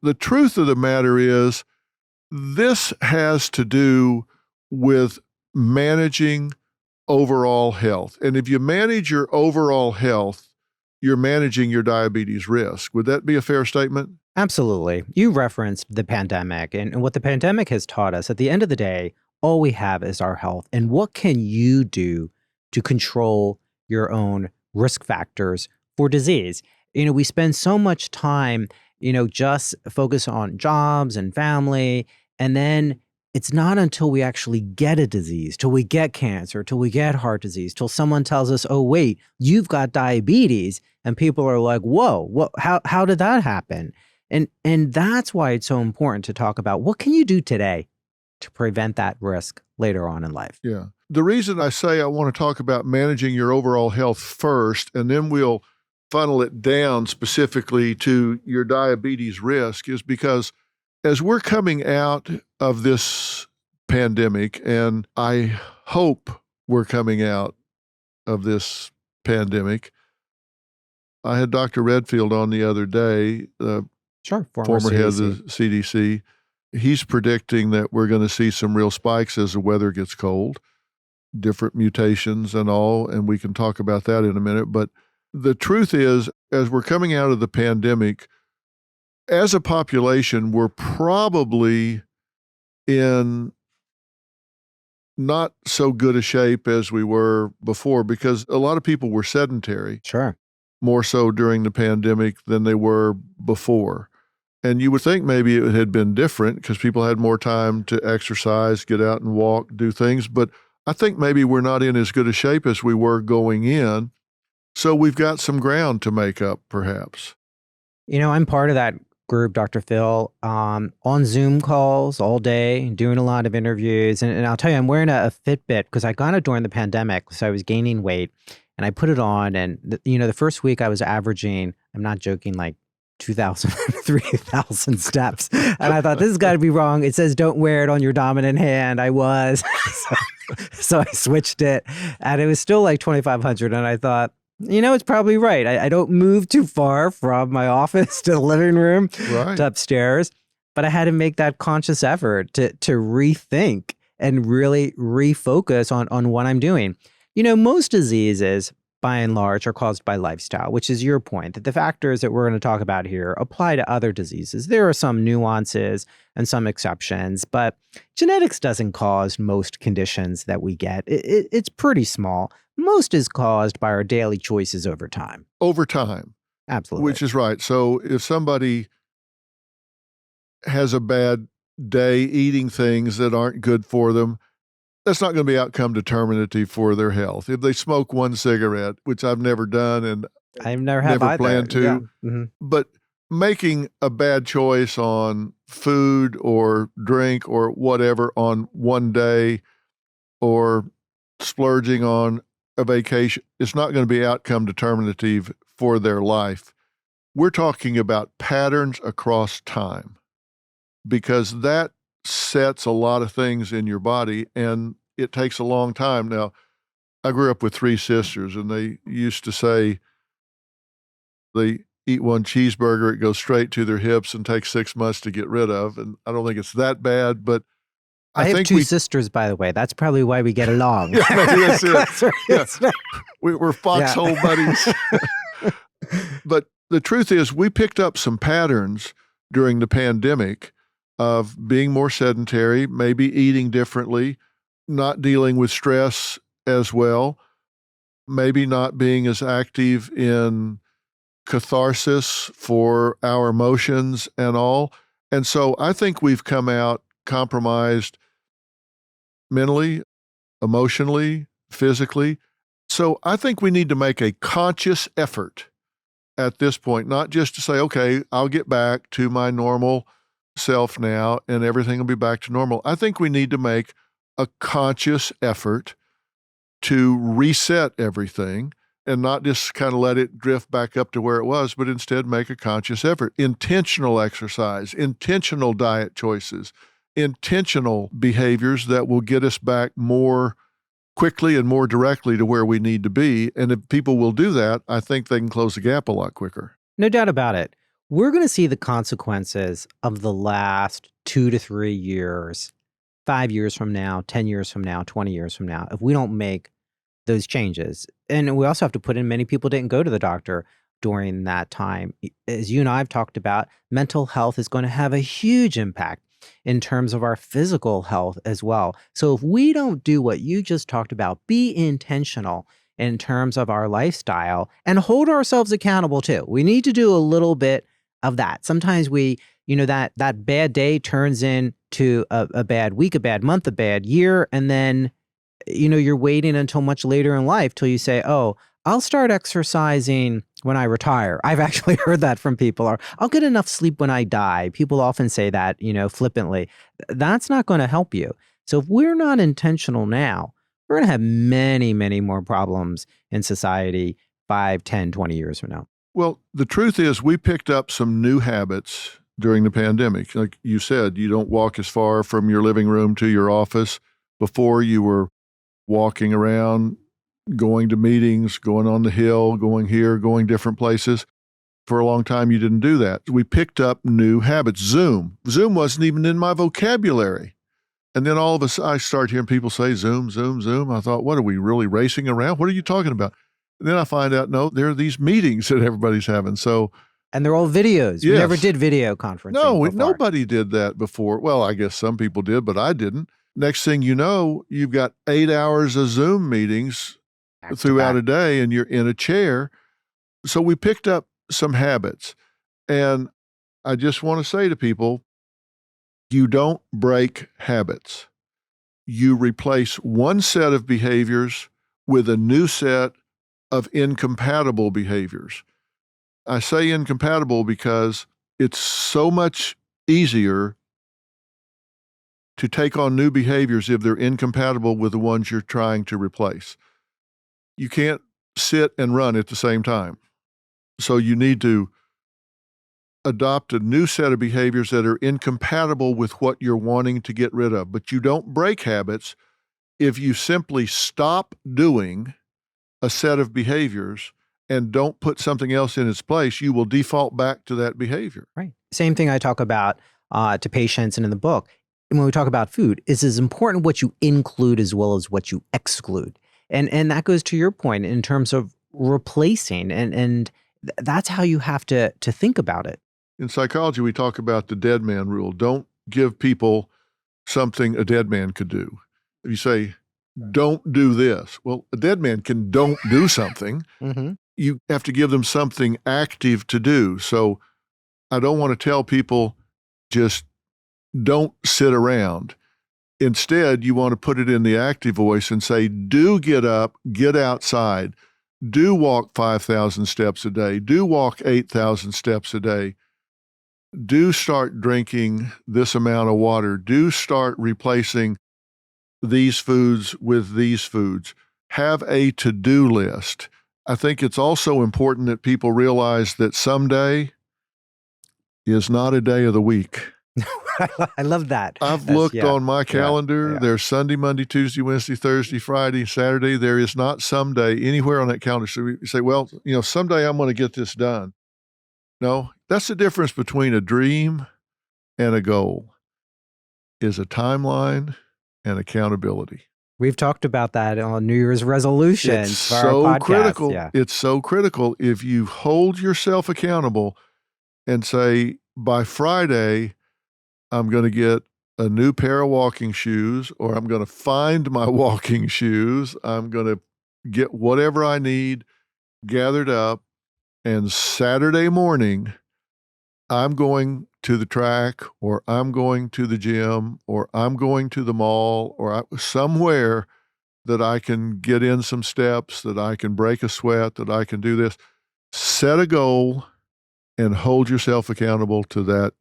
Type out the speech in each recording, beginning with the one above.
The truth of the matter is, this has to do with managing overall health. And if you manage your overall health, you're managing your diabetes risk. Would that be a fair statement? Absolutely. You referenced the pandemic, and what the pandemic has taught us at the end of the day, all we have is our health. And what can you do to control your own risk factors for disease? We spend so much time, just focus on jobs and family. And then it's not until we actually get a disease, till we get cancer, till we get heart disease, till someone tells us, oh, wait, you've got diabetes. And people are like, whoa, how did that happen? And that's why it's so important to talk about what can you do today to prevent that risk later on in life. Yeah. The reason I say I want to talk about managing your overall health first, and then we'll funnel it down specifically to your diabetes risk, is because as we're coming out of this pandemic, and I hope we're coming out of this pandemic, I had Dr. Redfield on the other day, former head of the CDC. He's predicting that we're going to see some real spikes as the weather gets cold, different mutations and all, and we can talk about that in a minute. But the truth is, as we're coming out of the pandemic, as a population, we're probably in not so good a shape as we were before, because a lot of people were sedentary. Sure. More so during the pandemic than they were before. And you would think maybe it had been different because people had more time to exercise, get out and walk, do things. But I think maybe we're not in as good a shape as we were going in. So we've got some ground to make up, perhaps. I'm part of that group, Dr. Phil, on Zoom calls all day, doing a lot of interviews. And I'll tell you, I'm wearing a Fitbit because I got it during the pandemic. So I was gaining weight and I put it on. And, the first week I was averaging, I'm not joking, like 2,000, 3,000 steps. And I thought, this has got to be wrong. It says don't wear it on your dominant hand. I was. So I switched it and it was still like 2,500. And I thought, it's probably right. I don't move too far from my office to the living room to upstairs. But I had to make that conscious effort to rethink and really refocus on what I'm doing. Most diseases, by and large, are caused by lifestyle, which is your point, that the factors that we're going to talk about here apply to other diseases. There are some nuances and some exceptions, but genetics doesn't cause most conditions that we get. It's pretty small. Most is caused by our daily choices over time. Over time. Absolutely. Which is right. So if somebody has a bad day eating things that aren't good for them, that's not going to be outcome determinative for their health. If they smoke one cigarette, which I've never done and I've never planned to, yeah. Mm-hmm. But making a bad choice on food or drink or whatever on one day, or splurging on a vacation, it's not going to be outcome determinative for their life. We're talking about patterns across time, because that sets a lot of things in your body, and it takes a long time. Now, I grew up with three sisters, and they used to say they eat one cheeseburger, it goes straight to their hips and takes 6 months to get rid of. And I don't think it's that bad, but I have two sisters, by the way. That's probably why we get along. Yeah, maybe that's it. Yeah. We're foxhole buddies. But the truth is, we picked up some patterns during the pandemic of being more sedentary, maybe eating differently, not dealing with stress as well, maybe not being as active in catharsis for our emotions and all. And so I think we've come out compromised mentally, emotionally, physically. So I think we need to make a conscious effort at this point, not just to say, okay, I'll get back to my normal self now and everything will be back to normal. I think we need to make a conscious effort to reset everything and not just kind of let it drift back up to where it was, but instead make a conscious effort. Intentional exercise, intentional diet choices, intentional behaviors that will get us back more quickly and more directly to where we need to be. And if people will do that, I think they can close the gap a lot quicker. No doubt about it. we're going to see the consequences of the last 2 to 3 years, 5 years from now, 10 years from now, 20 years from now, if we don't make those changes. And we also have to put in many people didn't go to the doctor during that time. As you and I have talked about, mental health is going to have a huge impact in terms of our physical health as well. So if we don't do what you just talked about, be intentional in terms of our lifestyle and hold ourselves accountable too. We need to do a little bit of that. Sometimes that bad day turns into a bad week, a bad month, a bad year, and then you're waiting until much later in life till you say, oh, I'll start exercising when I retire. I've actually heard that from people, or I'll get enough sleep when I die. People often say that, flippantly. That's not going to help you. So if we're not intentional now, we're going to have many, many more problems in society 5, 10, 20 years from now. Well, the truth is we picked up some new habits during the pandemic. Like you said, you don't walk as far from your living room to your office. Before, you were walking around, going to meetings, going on the hill, going here, going different places. For a long time, you didn't do that. We picked up new habits. Zoom wasn't even in my vocabulary. And then all of a sudden, I started hearing people say Zoom, Zoom, Zoom. I thought, what, are we really racing around? What are you talking about? And then I find out, no, there are these meetings that everybody's having. And they're all videos. Yes. We never did video conferencing. No, nobody did that before. Well, I guess some people did, but I didn't. Next thing you know, you've got 8 hours of Zoom meetings throughout a day, and you're in a chair. So we picked up some habits. And I just want to say to people, you don't break habits. You replace one set of behaviors with a new set of incompatible behaviors. I say incompatible because it's so much easier to take on new behaviors if they're incompatible with the ones you're trying to replace. You can't sit and run at the same time. So you need to adopt a new set of behaviors that are incompatible with what you're wanting to get rid of. But you don't break habits if you simply stop doing a set of behaviors and don't put something else in its place. You will default back to that behavior. Right. Same thing I talk about to patients and in the book. And when we talk about food, it's as important what you include as well as what you exclude. And that goes to your point in terms of replacing. And that's how you have to think about it. In psychology, we talk about the dead man rule. Don't give people something a dead man could do. If you say, don't do this. Well, a dead man can don't do something. Mm-hmm. You have to give them something active to do. So I don't want to tell people just don't sit around. Instead, you want to put it in the active voice and say, do get up, get outside, do walk 5,000 steps a day, do walk 8,000 steps a day, do start drinking this amount of water, do start replacing these foods with these foods. Have a to-do list. I think it's also important that people realize that someday is not a day of the week. I love that. I've looked on my calendar. Yeah. There's Sunday, Monday, Tuesday, Wednesday, Thursday, Friday, Saturday. There is not someday anywhere on that calendar. So we say, well, someday I'm going to get this done. No, that's the difference between a dream and a goal, is a timeline and accountability. We've talked about that on New Year's resolutions. It's for our so podcast. critical. Yeah. It's so critical. If you hold yourself accountable and say, by Friday, I'm going to get a new pair of walking shoes, or I'm going to find my walking shoes. I'm going to get whatever I need gathered up. And Saturday morning, I'm going to the track, or I'm going to the gym, or I'm going to the mall, or somewhere that I can get in some steps, that I can break a sweat, that I can do this. Set a goal and hold yourself accountable to that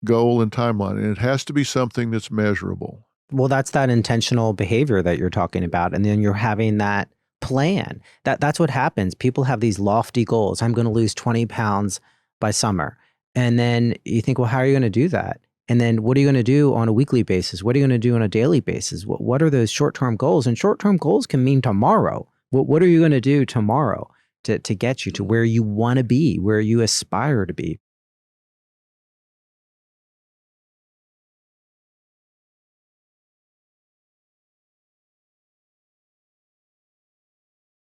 goal and timeline. And it has to be something that's measurable. Well, that's that intentional behavior that you're talking about. And then you're having that plan. That's what happens. People have these lofty goals. I'm going to lose 20 pounds by summer. And then you think, well, how are you going to do that? And then what are you going to do on a weekly basis? What are you going to do on a daily basis? What are those short-term goals? And short-term goals can mean tomorrow. What are you going to do tomorrow to get you to where you want to be, where you aspire to be?